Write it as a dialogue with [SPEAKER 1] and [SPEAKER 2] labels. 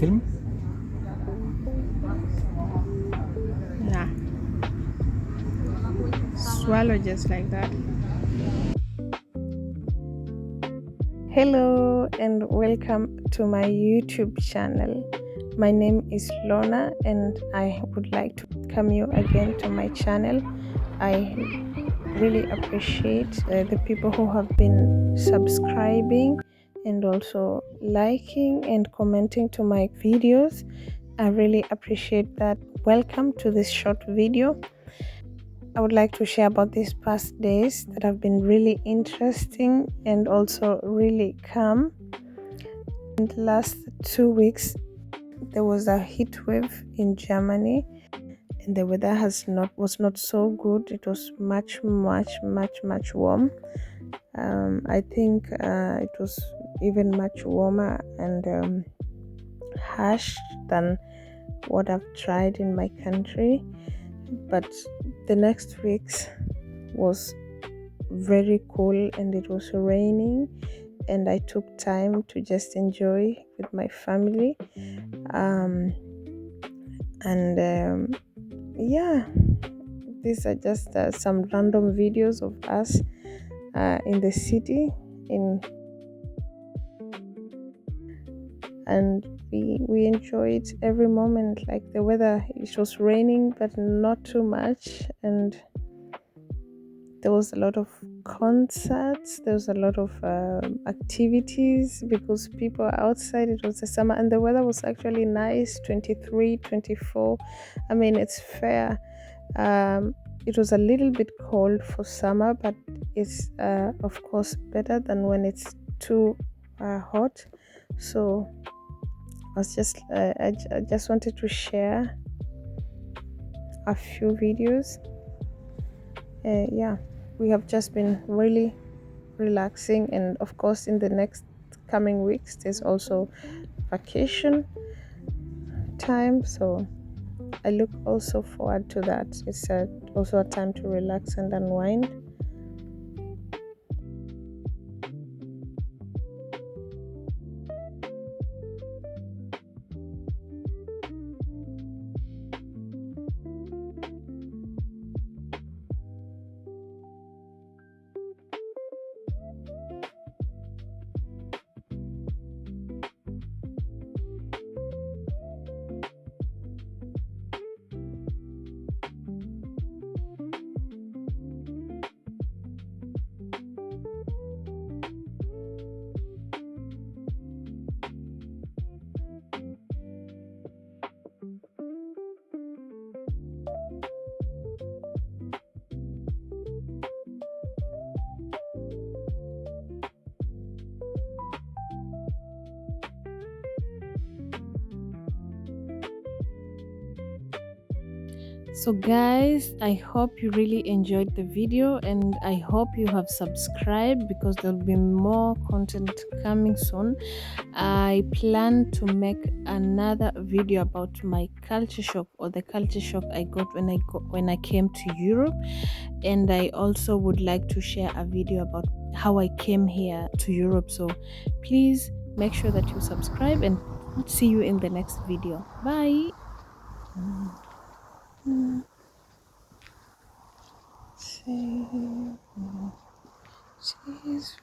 [SPEAKER 1] film?
[SPEAKER 2] Nah, swallow just like that. Hello and welcome to my YouTube channel. My name is Lona and I would like to welcome you again to my channel. I really appreciate the people who have been subscribing and also liking and commenting to my videos. I really appreciate that. Welcome to this short video. I would like to share about these past days that have been really interesting and also really calm. In the last 2 weeks, there was a heat wave in Germany, and the weather was not so good. It was much warm. I think it was even much warmer and harsh than what I've tried in my country. But the next weeks was very cool and it was raining, and I took time to just enjoy with my family. Yeah, these are just some random videos of us in the city and we enjoyed every moment. Like the weather, it was raining but not too much, and there was a lot of concerts, there was a lot of activities because people are outside. It was the summer and the weather was actually nice, 23, 24. I mean, it's fair. It was a little bit cold for summer, but it's of course better than when it's too hot. So I just wanted to share a few videos. Yeah, we have just been really relaxing, and of course in the next coming weeks there's also vacation time, so I look also forward to that. It's also a time to relax and unwind. So guys, I hope you really enjoyed the video and I hope you have subscribed because there'll be more content coming soon. I plan to make another video about my culture shock, or the culture shock I got when I came to Europe, and I also would like to share a video about how I came here to Europe. So please make sure that you subscribe and see you in the next video. Bye. Say, she's